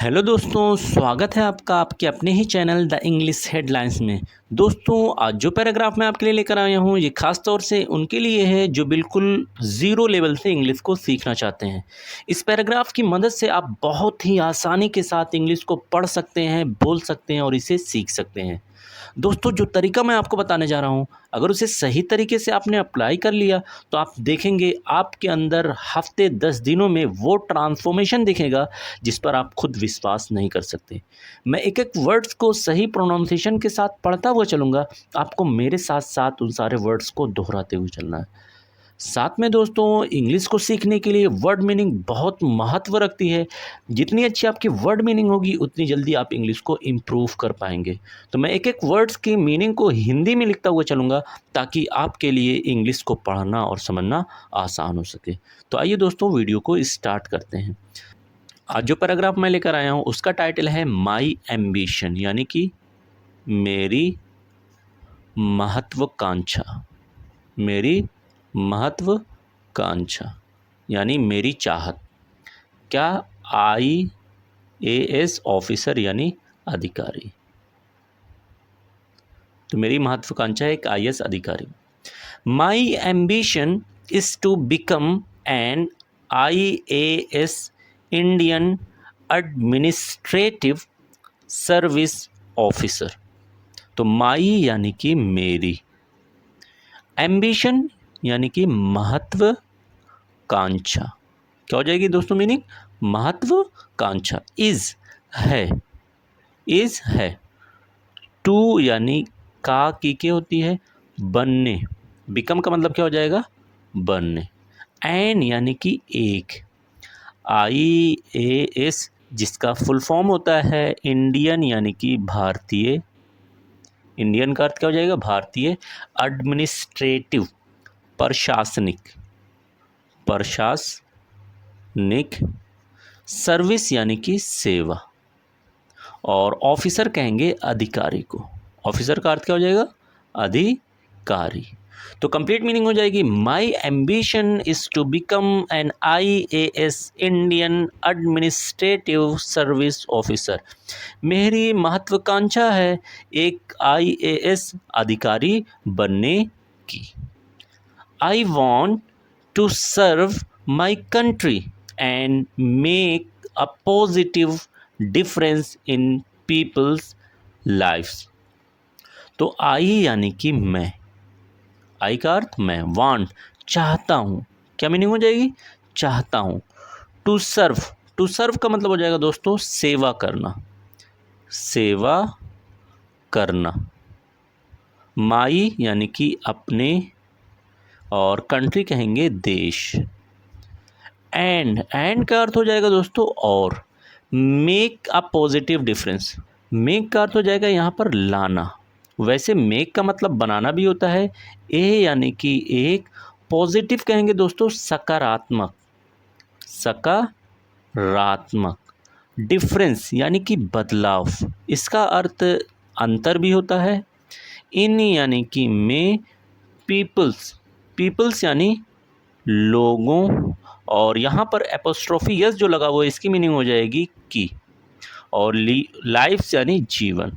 Hello दोस्तों, स्वागत है आपका आपके अपने ही चैनल द इंग्लिश हेडलाइंस में। दोस्तों, आज जो पैराग्राफ मैं आपके लिए लेकर आया हूँ ये खास तौर से उनके लिए है जो बिल्कुल ज़ीरो लेवल से इंग्लिश को सीखना चाहते हैं। इस पैराग्राफ की मदद से आप बहुत ही आसानी के साथ इंग्लिश को पढ़ सकते हैं, बोल सकते हैं और इसे सीख सकते हैं। दोस्तों, जो तरीका मैं आपको बताने जा रहा हूँ, अगर उसे सही तरीके से आपने अप्लाई कर लिया तो आप देखेंगे आपके अंदर हफ्ते 10 दिनों में वो ट्रांसफॉर्मेशन दिखेगा जिस पर आप खुद विश्वास नहीं कर सकते। मैं एक-एक वर्ड्स को सही प्रोनाउंसिएशन के साथ पढ़ता हुआ चलूँगा, आपको मेरे साथ-साथ उन सारे वर्ड्स को दोहराते हुए चलना है। साथ में दोस्तों, इंग्लिश को सीखने के लिए वर्ड मीनिंग बहुत महत्व रखती है। जितनी अच्छी आपकी वर्ड मीनिंग होगी उतनी जल्दी आप इंग्लिश को इम्प्रूव कर पाएंगे। तो मैं एक-एक वर्ड्स की मीनिंग को हिंदी में लिखता हुआ चलूँगा ताकि आपके लिए इंग्लिश को पढ़ना और समझना आसान हो सके। तो आइए दोस्तों, वीडियो को स्टार्ट करते हैं। आज जो पैराग्राफ मैं लेकर आया हूँ उसका टाइटल है माई एम्बिशन, यानी कि मेरी महत्वाकांक्षा। मेरी महत्वाकांक्षा यानी मेरी चाहत। क्या आईएएस ऑफिसर यानी अधिकारी। तो मेरी महत्वाकांक्षा है एक आईएएस अधिकारी। My ambition is to become an IAS Indian Administrative Service officer. तो माई यानी कि मेरी, एम्बिशन यानी कि महत्वाकांक्षा। क्या हो जाएगी दोस्तों मीनिंग? महत्वाकांक्षा। इज है, इज है। टू यानी का की के होती है, बनने। बिकम का मतलब क्या हो जाएगा? बनने। एन यानी कि एक। आईएएस जिसका फुल फॉर्म होता है इंडियन यानी कि भारतीय। इंडियन का अर्थ क्या हो जाएगा? भारतीय। एडमिनिस्ट्रेटिव प्रशासनिक, प्रशासनिक। सर्विस यानी कि सेवा। और ऑफिसर कहेंगे अधिकारी को। ऑफिसर का अर्थ क्या हो जाएगा? अधिकारी। तो कंप्लीट मीनिंग हो जाएगी my ambition is to become an IAS Indian Administrative Service officer. मेरी महत्वाकांक्षा है एक आईएएस अधिकारी बनने की। I want to serve my country and make a positive difference in people's lives. तो I यानी कि मैं, I का अर्थ मैं, want चाहता हूँ। क्या मीनिंग हो जाएगी? चाहता हूँ। टू सर्व, टू सर्व का मतलब हो जाएगा दोस्तों सेवा करना, सेवा करना। माई यानी कि अपने और कंट्री कहेंगे देश। एंड का अर्थ हो जाएगा दोस्तों और। Make a positive difference, make का अर्थ हो जाएगा यहाँ पर लाना। वैसे मेक का मतलब बनाना भी होता है। ए यानी कि एक, पॉजिटिव कहेंगे दोस्तों सकारात्मक, सकारात्मक। डिफरेंस यानी कि बदलाव, इसका अर्थ अंतर भी होता है। इन यानी कि में, पीपल्स, पीपल्स यानी लोगों। और यहाँ पर एपोस्ट्रोफी यस जो लगा हुआ है इसकी मीनिंग हो जाएगी की। और लाइफ यानी जीवन,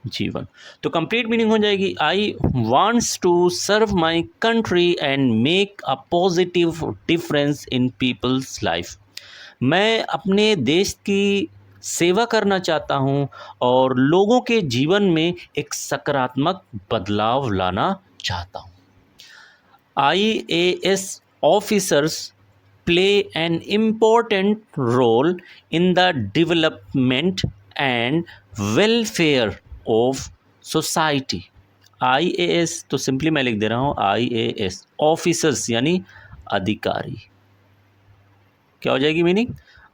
जीवन। तो कंप्लीट मीनिंग हो जाएगी I wants to serve my country and make a positive difference in people's life. मैं अपने देश की सेवा करना चाहता हूँ और लोगों के जीवन में एक सकारात्मक बदलाव लाना चाहता हूँ। IAS officers play an important role in the development and welfare of society. IAS तो सिंपली मैं लिख दे रहा हूँ IAS ऑफिसर्स यानी अधिकारी। क्या हो जाएगी मीनिंग?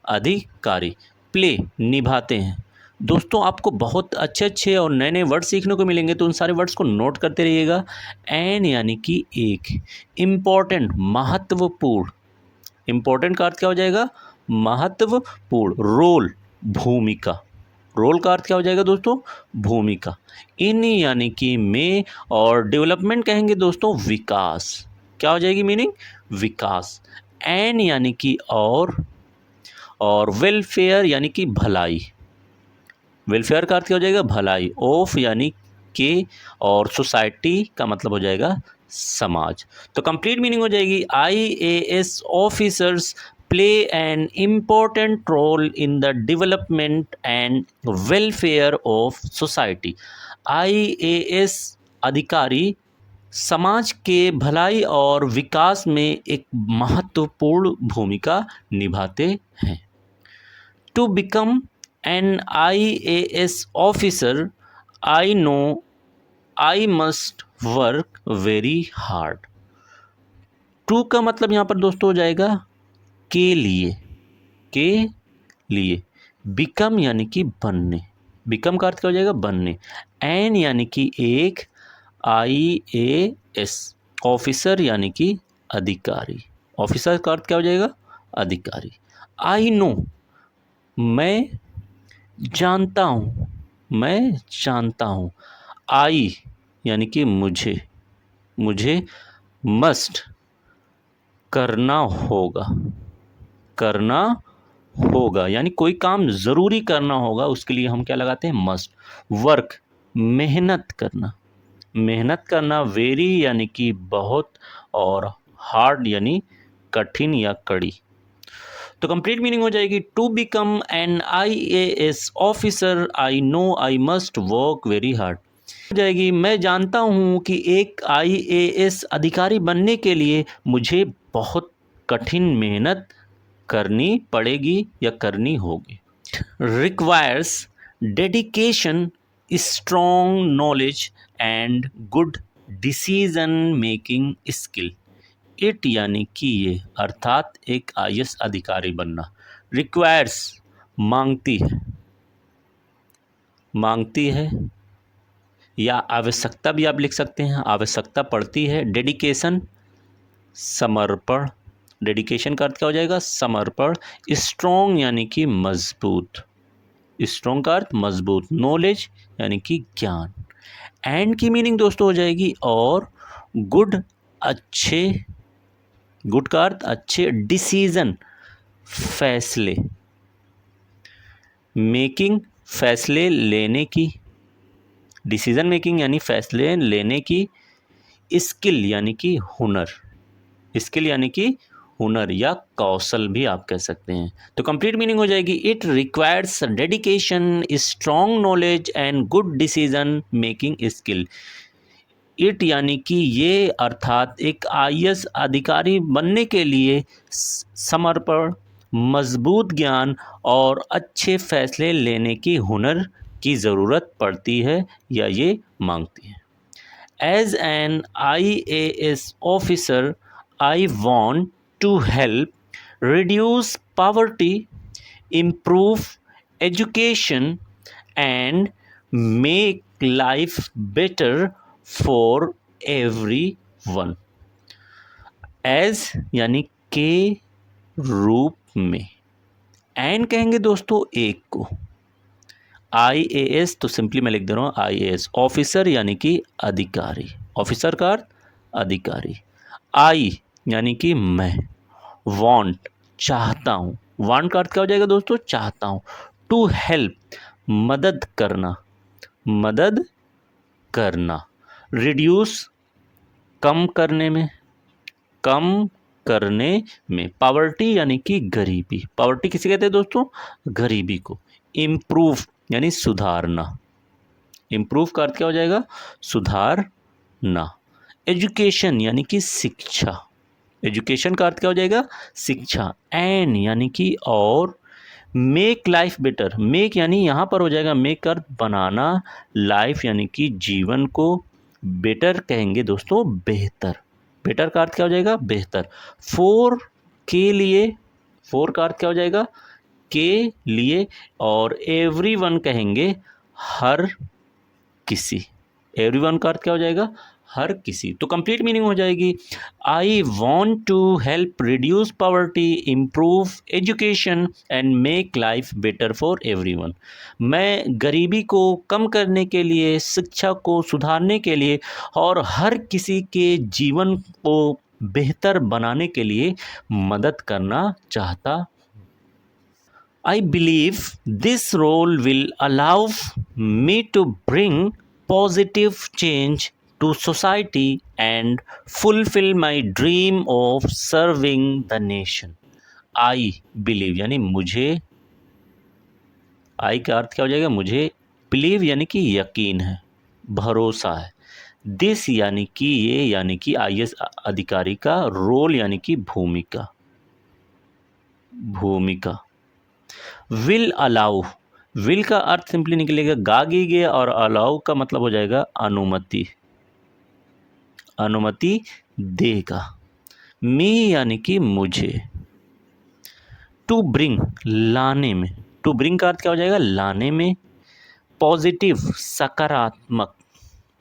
अधिकारी। प्ले निभाते हैं। दोस्तों, आपको बहुत अच्छे अच्छे और नए नए वर्ड सीखने को मिलेंगे तो उन सारे वर्ड्स को नोट करते रहिएगा। एन यानी कि एक, इम्पॉर्टेंट महत्वपूर्ण। इम्पॉर्टेंट का अर्थ क्या हो जाएगा? महत्वपूर्ण। रोल भूमिका, रोल का अर्थ क्या हो जाएगा दोस्तों? भूमिका। इन यानी कि में और डेवलपमेंट कहेंगे दोस्तों विकास। क्या हो जाएगी मीनिंग? विकास। एन यानी कि और वेलफेयर यानी कि भलाई, वेलफेयर का अर्थ क्या हो जाएगा, भलाई, ऑफ यानी के, और सोसाइटी का मतलब हो जाएगा समाज। तो कंप्लीट मीनिंग हो जाएगी IAS officers play an important role in the development and welfare of society. IAS अधिकारी समाज के भलाई और विकास में एक महत्वपूर्ण भूमिका निभाते हैं। To become an IAS officer I know I must work very hard. To का मतलब यहाँ पर दोस्तों हो जाएगा के लिए, के लिए। बिकम यानी कि बनने, बिकम का अर्थ क्या हो जाएगा, बनने। एन यानी कि एक, आईएएस ऑफिसर यानी कि अधिकारी, ऑफिसर का अर्थ क्या हो जाएगा, अधिकारी। आई नो मैं जानता हूँ, मैं जानता हूँ। आई यानी कि मुझे, मुझे मस्ट करना होगा, करना होगा यानी कोई काम ज़रूरी करना होगा, उसके लिए हम क्या लगाते हैं, मस्ट। वर्क मेहनत करना, मेहनत करना। वेरी यानी कि बहुत, और हार्ड यानी कठिन या कड़ी। तो कंप्लीट मीनिंग हो जाएगी to become an IAS officer I know I must work very hard. हो जाएगी मैं जानता हूँ कि एक आईएएस अधिकारी बनने के लिए मुझे बहुत कठिन मेहनत करनी पड़ेगी या करनी होगी। Requires dedication, strong knowledge and good decision making skill. It यानी कि ये, अर्थात एक आईएएस अधिकारी बनना। रिक्वायर्स मांगती है, मांगती है या आवश्यकता भी आप लिख सकते हैं, आवश्यकता पड़ती है। डेडिकेशन समर्पण, डेडिकेशन का अर्थ क्या हो जाएगा, समर्पण। स्ट्रॉन्ग यानी कि मजबूत, स्ट्रॉन्ग का अर्थ मजबूत। नॉलेज यानी कि ज्ञान। एंड की मीनिंग दोस्तों हो जाएगी और। गुड अच्छे, गुड का अर्थ अच्छे। डिसीजन फैसले, मेकिंग फैसले लेने की, डिसीजन मेकिंग यानी फैसले लेने की। स्किल यानी कि हुनर, स्किल यानी कि हुनर या कौशल भी आप कह सकते हैं। तो कंप्लीट मीनिंग हो जाएगी it requires dedication, strong knowledge and good decision making skill. It यानी कि ये, अर्थात एक आईएएस अधिकारी बनने के लिए समर्पण, मजबूत ज्ञान और अच्छे फैसले लेने की हुनर की ज़रूरत पड़ती है या ये मांगती है। As an IAS officer, I want to help reduce poverty, improve education, and make life better for everyone. As यानी के रूप में, एंड कहेंगे दोस्तों एक को। आईएएस तो सिंपली मैं लिख दे रहा हूँ आईएएस ऑफिसर यानी कि अधिकारी, ऑफिसर का अर्थ अधिकारी। आई यानी कि मैं। वांट चाहता हूँ, वांट का अर्थ क्या हो जाएगा दोस्तों, चाहता हूँ। टू हेल्प मदद करना, मदद करना। रिड्यूस कम करने में, कम करने में। पावर्टी यानी कि गरीबी, पावर्टी किसे कहते हैं दोस्तों, गरीबी को। इम्प्रूव यानी सुधारना, इम्प्रूव का अर्थ क्या हो जाएगा, सुधारना। एजुकेशन यानी कि शिक्षा, एजुकेशन का अर्थ क्या हो जाएगा, शिक्षा। एन यानी कि और। मेक लाइफ बेटर, मेक यानी यहाँ पर हो जाएगा मेक का अर्थ बनाना, लाइफ यानी कि जीवन को, बेटर कहेंगे दोस्तों बेहतर, बेटर का अर्थ क्या हो जाएगा, बेहतर। फोर के लिए, फोर का अर्थ क्या हो जाएगा, के लिए। और एवरीवन कहेंगे हर किसी, एवरीवन का अर्थ क्या हो जाएगा, हर किसी। तो कंप्लीट मीनिंग हो जाएगी I want to help reduce poverty, improve education and make life better for everyone. मैं गरीबी को कम करने के लिए, शिक्षा को सुधारने के लिए और हर किसी के जीवन को बेहतर बनाने के लिए मदद करना चाहता। I believe this role will allow me to bring positive change to society and fulfill my dream of serving the nation. I believe यानी मुझे, आई का अर्थ क्या हो जाएगा, मुझे, बिलीव यानी कि यकीन है, भरोसा है, दिस यानी कि ये, यानी कि आईएएस अधिकारी का, रोल यानी कि भूमिका, भूमिका, विल अलाउ, विल का अर्थ सिंपली निकलेगा गागी गे, और अलाउ का मतलब हो जाएगा अनुमति, अनुमति देगा, मी यानी कि मुझे, टू ब्रिंग लाने में, टू ब्रिंग का अर्थ क्या हो जाएगा, लाने में, पॉजिटिव सकारात्मक,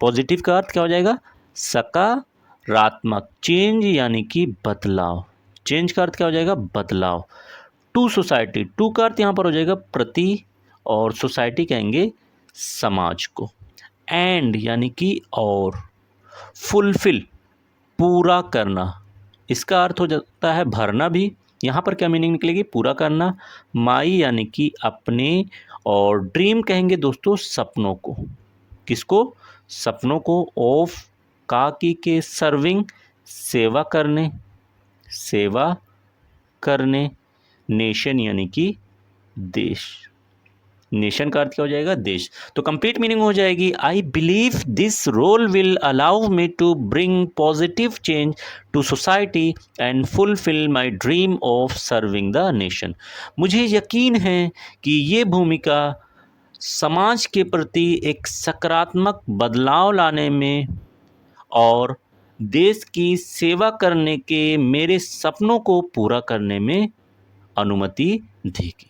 पॉजिटिव का अर्थ क्या हो जाएगा, सकारात्मक, चेंज यानी कि बदलाव, चेंज का अर्थ क्या हो जाएगा, बदलाव, टू सोसाइटी, टू का अर्थ यहाँ पर हो जाएगा प्रति, और सोसाइटी कहेंगे समाज को, एंड यानी कि और, फुलफिल पूरा करना, इसका अर्थ हो जाता है भरना भी, यहाँ पर क्या मीनिंग निकलेगी, पूरा करना, माई यानी कि अपने, और ड्रीम कहेंगे दोस्तों सपनों को, किसको, सपनों को, ऑफ का की के, सर्विंग सेवा करने, सेवा करने, नेशन यानी कि देश, नेशन का अर्थ क्या हो जाएगा, देश। तो कंप्लीट मीनिंग हो जाएगी, I believe this role will allow me to bring positive change to society and fulfil my dream of serving the nation. मुझे यकीन है कि ये भूमिका समाज के प्रति एक सकारात्मक बदलाव लाने में और देश की सेवा करने के मेरे सपनों को पूरा करने में अनुमति देगी।